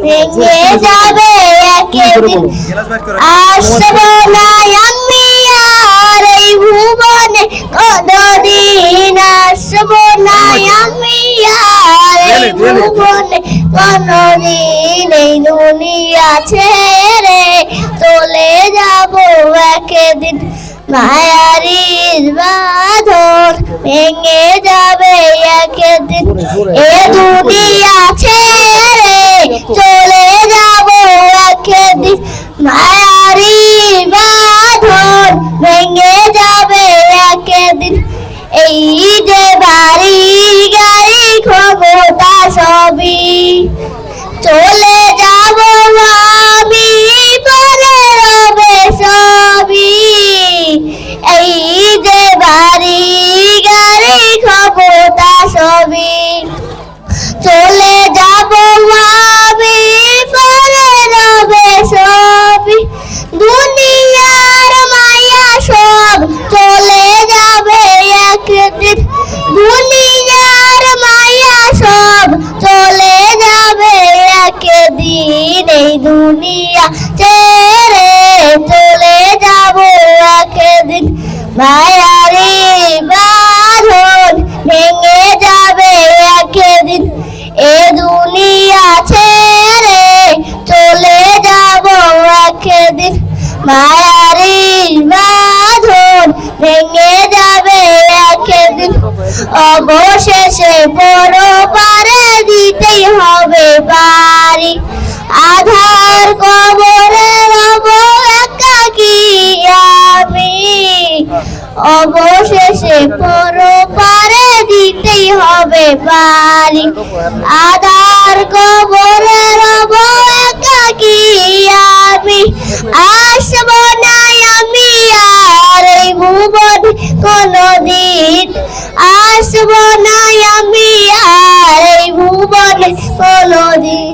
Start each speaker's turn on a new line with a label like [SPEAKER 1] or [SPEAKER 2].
[SPEAKER 1] ভেঙে যাবে একদিন। আসবো না আমি আর এই ভুবনে কোনদিন, আসবো না আমি আর এই ভুবনে কোনদিন। এই দুনিয়া ছেড়ে চলে যাবো একদিন। মায়ারির বাঁধন ভেঙে যাবে একদিন। এ দুনিয়া ছেড়ে চলে যাবো একদিন। মায়ারির বাঁধন ভেঙে যাবে একদিন। এই যে বাড়ি গাড়ি ক্ষমতা সবই চলে যাবো আমি, পরে রবে সবই। এই যে বাড়ি গাড়ি ক্ষমতা সবই চলে যাবো আমি, পরে রবে সবই। দুনিয়ার মায়া সব চলে যাবে একদিন। দুনিয়ার মায়া সব চলে যাবে একদিন। এই দুনিয়া ছেড়ে চলে যাবো একদিন। মায়ারি বাঁধন ভেঙে যাবে একদিন। এ দুনিয়া ছেড়ে চলে যাবো একদিন। মায়ারি বাঁধন ভেঙে যাবে একদিন। অবশেষে পরপারে দিতেই হবে পারি, আধার কবরে রব একাকী আমি। অবশেষে পরপারে দিতেই হবে পারি, আধার কবরে রব একাকী আমি। আসবো না আমি আর এই ভুবনে কোনদিন, আসবো না আমি আর এই ভুবনে কোনদিন।